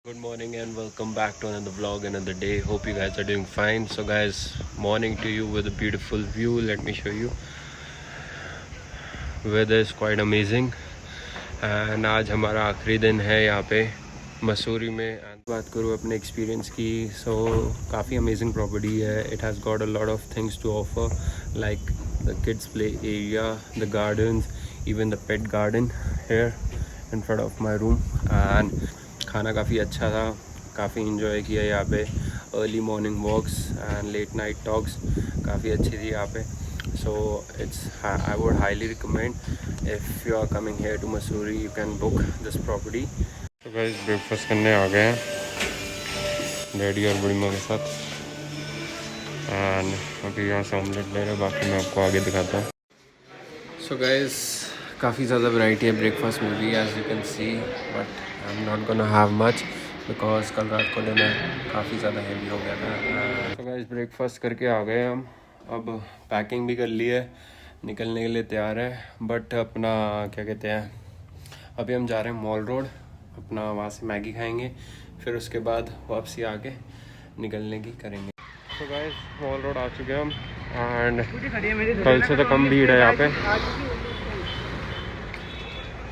Good morning and welcome back to another vlog, another day. Hope you guys are doing fine. So guys, morning to you with a beautiful view. Let me show you. Weather is quite amazing. And आज हमारा आखिरी दिन है यहाँ पे मसूरी में. बात करूँ अपने एक्सपीरियंस की, so काफ़ी amazing property है. It has got a lot of things to offer, like the kids play area, the gardens, even the pet garden here in front of my room. And खाना काफ़ी अच्छा था, काफ़ी enjoy किया यहाँ पे. Early morning walks and late night talks काफ़ी अच्छी थी यहाँ पे. So I would highly recommend if you are coming here to Mussoorie, you can book this property. तो गाइस ब्रेकफास्ट करने आ गए हैं डैडी और बड़ी माँ के साथ. एंड अभी यहाँ से ऑमलेट ले रहे हैं, बाकी मैं आपको आगे दिखाता हूँ. सो गाइस काफ़ी ज़्यादा वैरायटी है ब्रेकफास्ट में भी, as you can see, but I am not gonna have much because कल रात को डिनर काफ़ी ज़्यादा हेवी हो गया था. तो गाइस ब्रेकफास्ट करके आ गए हम. अब पैकिंग भी कर ली है, निकलने के लिए तैयार है. बट अपना क्या कहते हैं, अभी हम जा रहे हैं मॉल रोड, अपना वहाँ से मैगी खाएंगे, फिर उसके बाद वापसी आके निकलने की करेंगे. तो गाइस मॉल रोड आ चुके हम एंड कल से तो कम भीड़ है यहाँ पे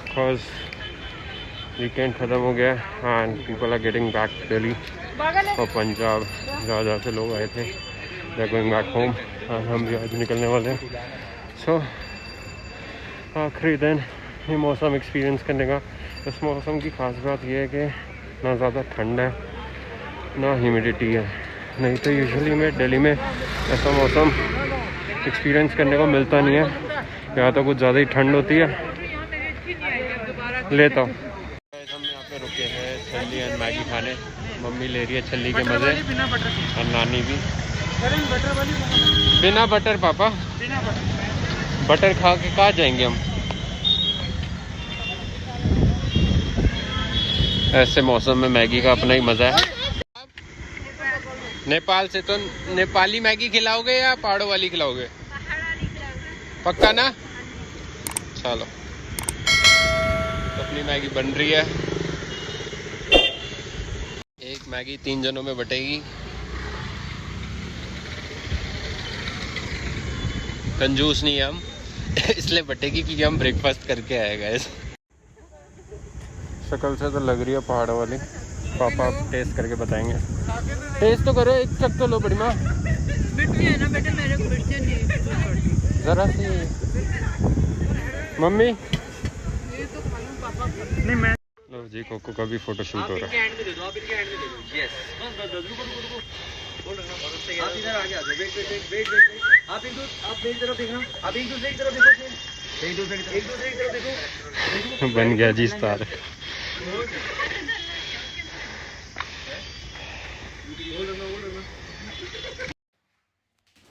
बिकॉज वीकेंड ख़त्म हो गया and people are getting back to Delhi और पंजाब. जहाँ जहाँ से लोग आए थे they are going back home and हम भी आज निकलने वाले हैं. सो आखिरी दिन ये मौसम एक्सपीरियंस करने का. इस मौसम की ख़ास बात यह है कि ना ज़्यादा ठंड है ना ह्यूमिडिटी है. नहीं तो यूजुअली में दिल्ली में ऐसा मौसम एक्सपीरियंस करने को मिलता नहीं है. यहाँ तो कुछ ज़्यादा ही ठंड होती है. लेता हूँ. हम यहाँ पे रुके हैं छल्ली एंड मैगी खाने. मम्मी ले रही है छल्ली के मज़े और नानी भी. बिना बटर पापा, बटर खा के कहाँ जाएंगे हम. ऐसे मौसम में मैगी का अपना ही मज़ा है. नेपाल से तो नेपाली मैगी खिलाओगे या पहाड़ों वाली खिलाओगे? पक्का ना? चलो अपनी मैगी बन रही है. एक मैगी 3 जनों में बटेगी. कंजूस नहीं है हम इसलिए बटेगी क्योंकि हम ब्रेकफास्ट करके आए गाइस. शक्ल से तो लग रही है पहाड़ों वाली. पापा आप टेस्ट करके बताएंगे. टेस्ट तो करो, एक चक तो लो बड़ी माँ. ज़रा सी मम्मी. नहीं मैं लो जी, कोको का भी फोटो शूट हो रहा है. बन गया जी star.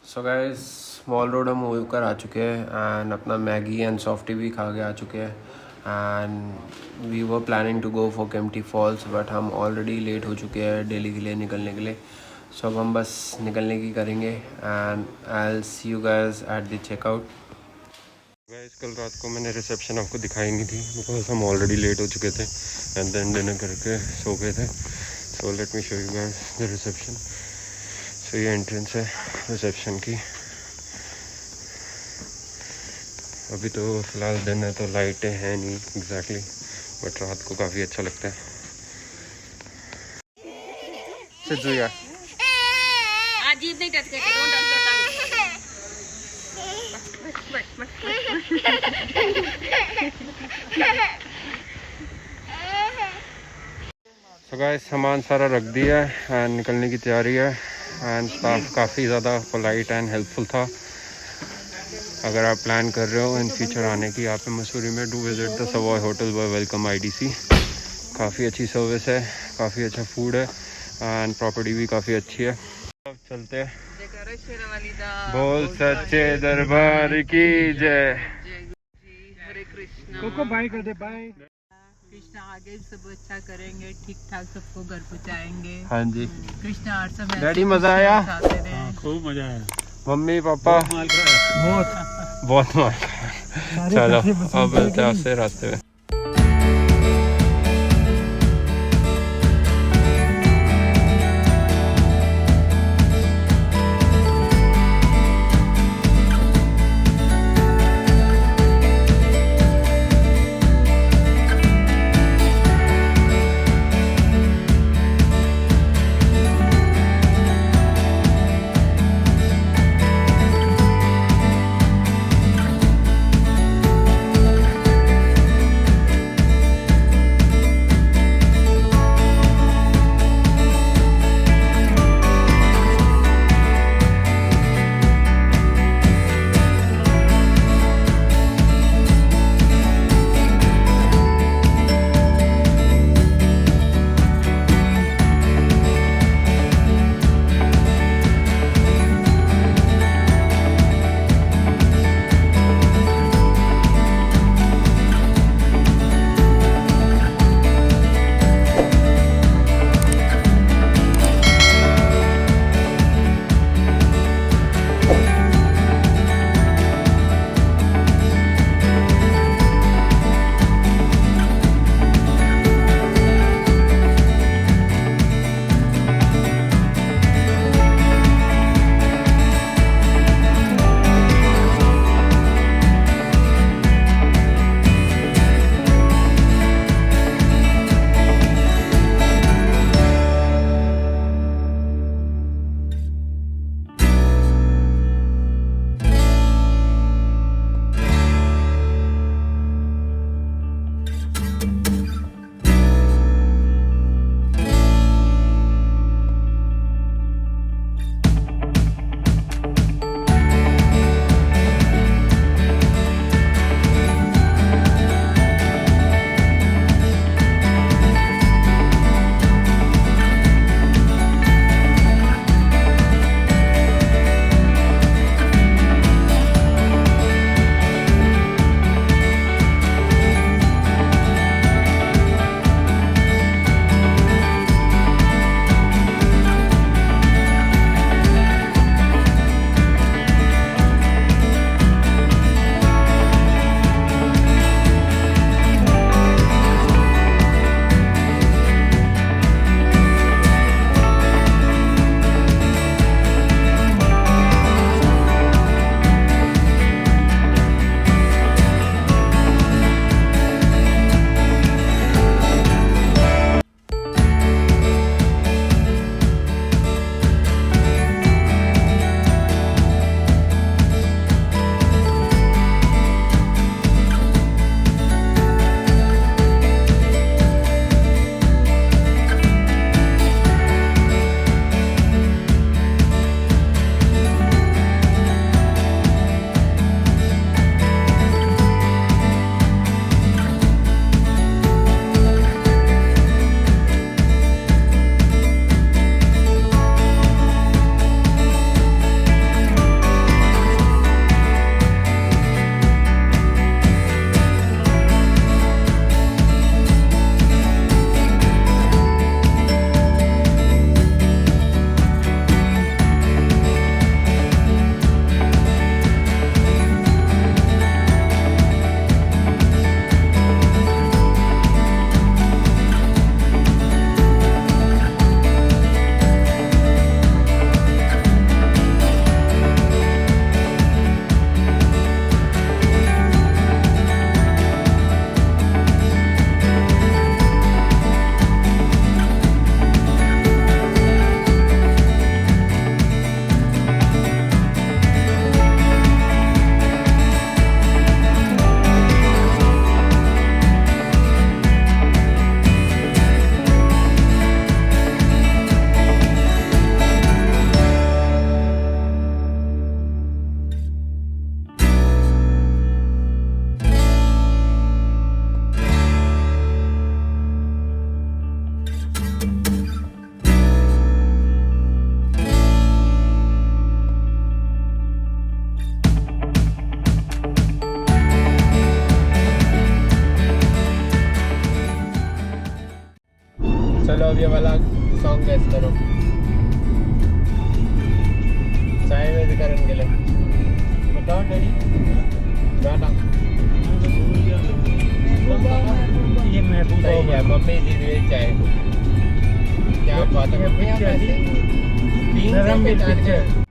So guys Mall Road हम होकर आ चुके हैं एंड अपना मैगी एंड सॉफ्टी भी खा के आ चुके हैं. And we were planning to go for Kempty falls but हम ऑलरेडी लेट हो चुके हैं दिल्ली के लिए निकलने के लिए. सो अब हम बस निकलने की करेंगे and I will see you guys at the checkout. Guys कल रात को मैंने रिसेप्शन आपको दिखाई नहीं थी बिकॉज हम ऑलरेडी लेट हो चुके थे एंड देन डिनर करके सो गए थे. So let me show you guys the reception. So ये एंट्रेंस है रिसेप्शन की. अभी तो फ़िलहाल दिन है तो लाइटें हैं नहीं एग्जैक्टली, बट रात को काफ़ी अच्छा लगता है. सिजुया अजीब नहीं टच करके डोंट टच सो गाइस सामान सारा रख दिया है एंड निकलने की तैयारी है. एंड स्टाफ काफ़ी ज़्यादा पोलाइट एंड हेल्पफुल था. अगर आप प्लान कर रहे हो इन फ्यूचर आने की यहाँ पे मसूरी में, do visit the Savoy hotel by welcome IDC. काफ़ी अच्छी सर्विस है, काफ़ी अच्छा फूड है एंड प्रॉपर्टी भी काफ़ी अच्छी है. अब चलते हैं. बोल सच्चे दरबार की जय. हरे कृष्णा. कोको बाय कर दे. बाय. कृष्णा आगे सब अच्छा करेंगे, ठीक ठाक सबको घर पहुँचाएंगे. हाँ जी कृष्णा हर समय डैडी मज़ा आया? खूब मजा आया. मम्मी पापा बहुत मार. चलो अब मिलते हैं आपसे रास्ते में. अब ये वाला सॉन्ग गेस करो। चाय में करण के लिए बताओ डैडी गाना। ये महबूब सही है, मम्मी जीत गई चाय। क्या बात है मम्मी, आप ऐसे 3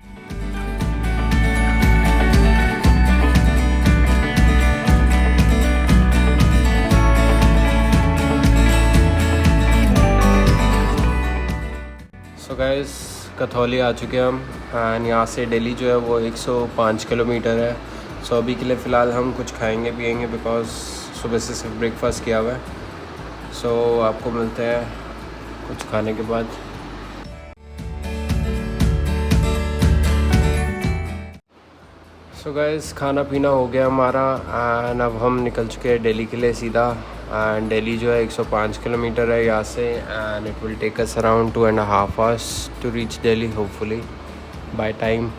सो गाइस कथौली आ चुके हैं हम एंड यहाँ से दिल्ली जो है वो 105 किलोमीटर है। सो अभी के लिए फ़िलहाल हम कुछ खाएंगे पिएंगे बिकॉज सुबह से सिर्फ ब्रेकफास्ट किया हुआ है। सो आपको मिलते हैं कुछ खाने के बाद। सो गाइस खाना पीना हो गया हमारा एंड अब हम निकल चुके हैं दिल्ली के लिए सीधा। एंड दिल्ली जो है 105 किलोमीटर है यहाँ से and it will take us around 2.5 hours to reach Delhi hopefully by time.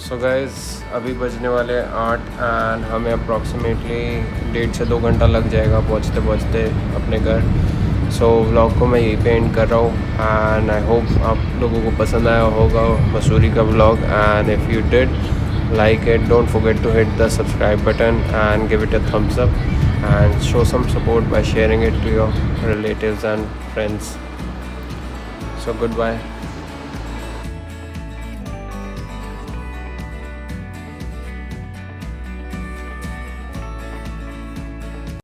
So guys अभी बजने वाले 8 एंड हमें अप्रॉक्सीमेटली 1.5 से 2 घंटा लग जाएगा पहुँचते पहुँचते अपने घर। सो व्लॉग को मैं यहीं पे एंड कर रहा हूँ एंड आई होप आप लोगों को पसंद आया होगा मसूरी का vlog. And if you did like it, don't forget to hit the subscribe button and give it a thumbs up and show some support by sharing it to your relatives and friends. So goodbye.